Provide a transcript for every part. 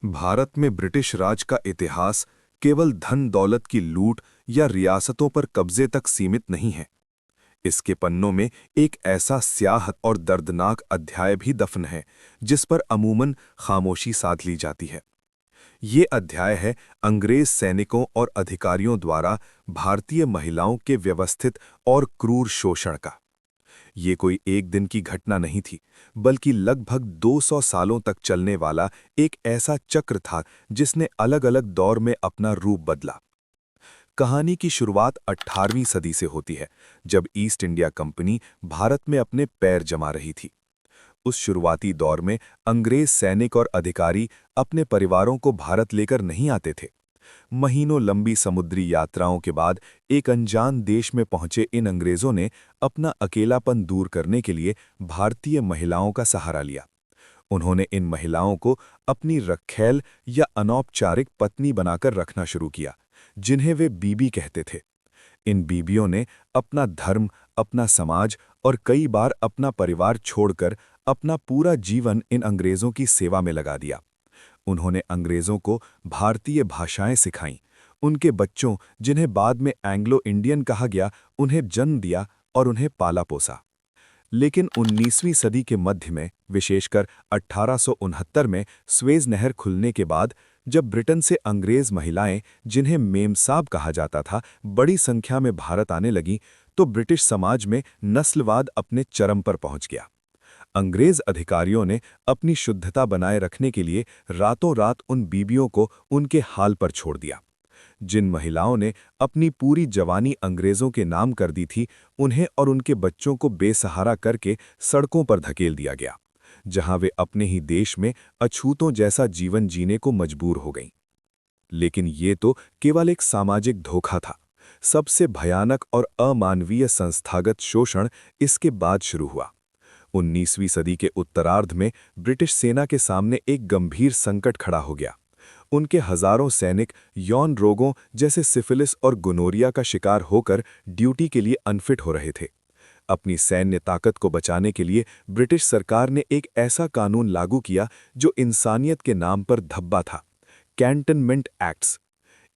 भारत में ब्रिटिश राज का इतिहास केवल धन दौलत की लूट या रियासतों पर कब्जे तक सीमित नहीं है। इसके पन्नों में एक ऐसा स्याह और दर्दनाक अध्याय भी दफन है जिस पर अमूमन खामोशी साध ली जाती है। ये अध्याय है अंग्रेज सैनिकों और अधिकारियों द्वारा भारतीय महिलाओं के व्यवस्थित और क्रूर शोषण का। ये कोई एक दिन की घटना नहीं थी, बल्कि लगभग 200 सालों तक चलने वाला एक ऐसा चक्र था जिसने अलग-अलग दौर में अपना रूप बदला। कहानी की शुरुआत 18वीं सदी से होती है, जब ईस्ट इंडिया कंपनी भारत में अपने पैर जमा रही थी। उस शुरुआती दौर में अंग्रेज सैनिक और अधिकारी अपने परिवारों को भारत लेकर नहीं आते थे। महीनों लंबी समुद्री यात्राओं के बाद एक अनजान देश में पहुंचे इन अंग्रेजों ने अपना अकेलापन दूर करने के लिए भारतीय महिलाओं का सहारा लिया। उन्होंने इन महिलाओं को अपनी रखैल या अनौपचारिक पत्नी बनाकर रखना शुरू किया, जिन्हें वे बीबी कहते थे। इन बीबियों ने अपना धर्म, अपना समाज और कई बार अपना परिवार छोड़कर अपना पूरा जीवन इन अंग्रेजों की सेवा में लगा दिया। उन्होंने अंग्रेजों को भारतीय भाषाएं सिखाईं, उनके बच्चों, जिन्हें बाद में एंग्लो इंडियन कहा गया, उन्हें जन्म दिया और उन्हें पाला पोसा। लेकिन 19वीं सदी के मध्य में, विशेषकर 1869 में स्वेज नहर खुलने के बाद, जब ब्रिटेन से अंग्रेज महिलाएं, जिन्हें मेमसाब कहा जाता था, बड़ी संख्या में भारत आने लगीं, तो ब्रिटिश समाज में नस्लवाद अपने चरम पर पहुंच गया। अंग्रेज अधिकारियों ने अपनी शुद्धता बनाए रखने के लिए रातों रात उन बीबियों को उनके हाल पर छोड़ दिया। जिन महिलाओं ने अपनी पूरी जवानी अंग्रेजों के नाम कर दी थी, उन्हें और उनके बच्चों को बेसहारा करके सड़कों पर धकेल दिया गया, जहां वे अपने ही देश में अछूतों जैसा जीवन जीने को मजबूर हो गईं। लेकिन ये तो केवल एक सामाजिक धोखा था। सबसे भयानक और अमानवीय संस्थागत शोषण इसके बाद शुरू हुआ। 19वीं सदी के उत्तरार्ध में ब्रिटिश सेना के सामने एक गंभीर संकट खड़ा हो गया। उनके हजारों सैनिक यौन रोगों जैसे सिफिलिस और गोनोरिया का शिकार होकर ड्यूटी के लिए अनफिट हो रहे थे। अपनी सैन्य ताकत को बचाने के लिए ब्रिटिश सरकार ने एक ऐसा कानून लागू किया जो इंसानियत के नाम पर धब्बा था, कैंटनमेंट एक्ट्स।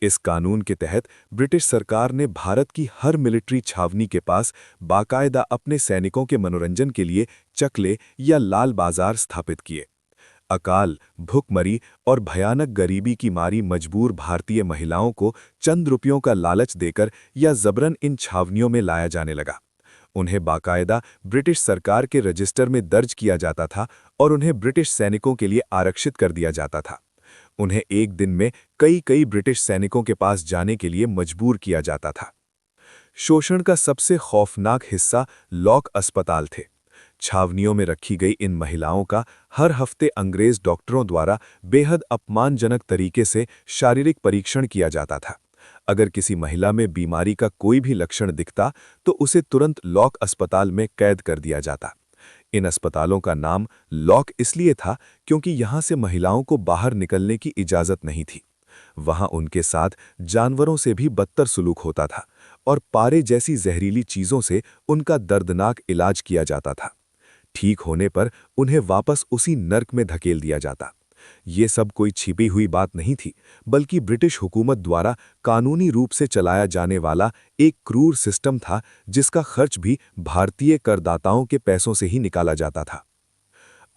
इस कानून के तहत ब्रिटिश सरकार ने भारत की हर मिलिट्री छावनी के पास बाकायदा अपने सैनिकों के मनोरंजन के लिए चकले या लाल बाजार स्थापित किए। अकाल, भूखमरी और भयानक गरीबी की मारी मजबूर भारतीय महिलाओं को चंद रुपयों का लालच देकर या जबरन इन छावनियों में लाया जाने लगा। उन्हें बाकायदा ब्रिटिश सरकार के रजिस्टर में दर्ज किया जाता था और उन्हें ब्रिटिश सैनिकों के लिए आरक्षित कर दिया जाता था। उन्हें एक दिन में कई ब्रिटिश सैनिकों के पास जाने के लिए मजबूर किया जाता था। शोषण का सबसे खौफनाक हिस्सा लॉक अस्पताल थे। छावनियों में रखी गई इन महिलाओं का हर हफ्ते अंग्रेज डॉक्टरों द्वारा बेहद अपमानजनक तरीके से शारीरिक परीक्षण किया जाता था। अगर किसी महिला में बीमारी का कोई भी लक्षण दिखता तो उसे तुरंत लॉक अस्पताल में कैद कर दिया जाता। इन अस्पतालों का नाम लॉक इसलिए था क्योंकि यहां से महिलाओं को बाहर निकलने की इजाजत नहीं थी। वहां उनके साथ जानवरों से भी बदतर सुलूक होता था और पारे जैसी जहरीली चीजों से उनका दर्दनाक इलाज किया जाता था। ठीक होने पर उन्हें वापस उसी नर्क में धकेल दिया जाता। ये सब कोई छिपी हुई बात नहीं थी, बल्कि ब्रिटिश हुकूमत द्वारा कानूनी रूप से चलाया जाने वाला एक क्रूर सिस्टम था, जिसका खर्च भी भारतीय करदाताओं के पैसों से ही निकाला जाता था।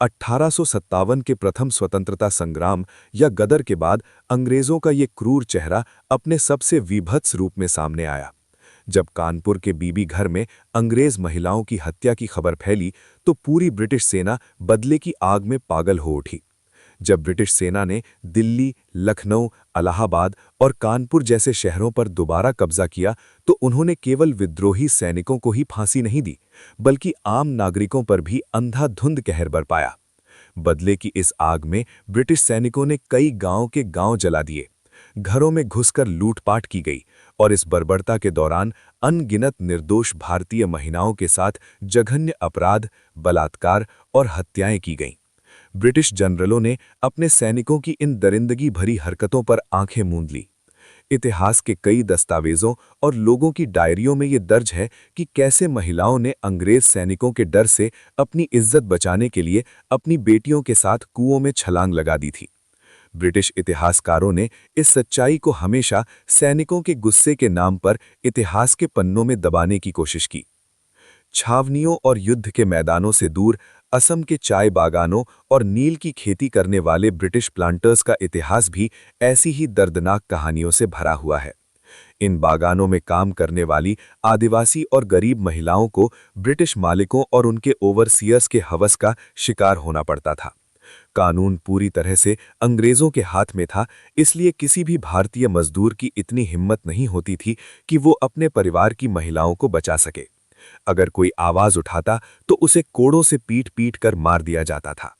1857 के प्रथम स्वतंत्रता संग्राम या गदर के बाद अंग्रेजों का ये क्रूर चेहरा अपने सबसे विभत्स रूप में सामने आया। जब कानपुर के बीबी घर में अंग्रेज महिलाओं की हत्या की खबर फैली तो पूरी ब्रिटिश सेना बदले की आग में पागल हो उठी। जब ब्रिटिश सेना ने दिल्ली, लखनऊ, इलाहाबाद और कानपुर जैसे शहरों पर दोबारा कब्जा किया तो उन्होंने केवल विद्रोही सैनिकों को ही फांसी नहीं दी, बल्कि आम नागरिकों पर भी अंधाधुंध कहर बरपाया। बदले की इस आग में ब्रिटिश सैनिकों ने कई गांव के गांव जला दिए, घरों में घुसकर लूटपाट की गई और इस बर्बरता के दौरान अनगिनत निर्दोष भारतीय महिलाओं के साथ जघन्य अपराध, बलात्कार और हत्याएं की गईं। ब्रिटिश जनरलों ने अपने सैनिकों की इन दरिंदगी भरी हरकतों पर आंखें मूंद ली। इतिहास के कई दस्तावेजों और लोगों की डायरियों में ये दर्ज है कि कैसे महिलाओं ने अंग्रेज सैनिकों के डर से अपनी इज्जत बचाने के लिए अपनी बेटियों के साथ कुओं में छलांग लगा दी थी। ब्रिटिश इतिहासकारों ने इस सच्चाई को हमेशा सैनिकों के गुस्से के नाम पर इतिहास के पन्नों में दबाने की कोशिश की। छावनियों और युद्ध के मैदानों से दूर असम के चाय बागानों और नील की खेती करने वाले ब्रिटिश प्लांटर्स का इतिहास भी ऐसी ही दर्दनाक कहानियों से भरा हुआ है। इन बागानों में काम करने वाली आदिवासी और गरीब महिलाओं को ब्रिटिश मालिकों और उनके ओवरसीयर्स के हवस का शिकार होना पड़ता था। कानून पूरी तरह से अंग्रेजों के हाथ में था, इसलिए किसी भी भारतीय मजदूर की इतनी हिम्मत नहीं होती थी कि वो अपने परिवार की महिलाओं को बचा सके। अगर कोई आवाज उठाता तो उसे कोड़ों से पीट पीट कर मार दिया जाता था।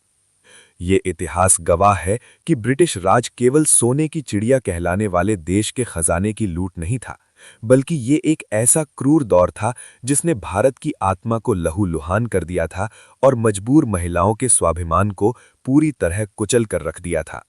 ये इतिहास गवाह है कि ब्रिटिश राज केवल सोने की चिड़िया कहलाने वाले देश के खजाने की लूट नहीं था, बल्कि ये एक ऐसा क्रूर दौर था जिसने भारत की आत्मा को लहूलुहान कर दिया था और मजबूर महिलाओं के स्वाभिमान को पूरी तरह कुचल कर रख दिया था।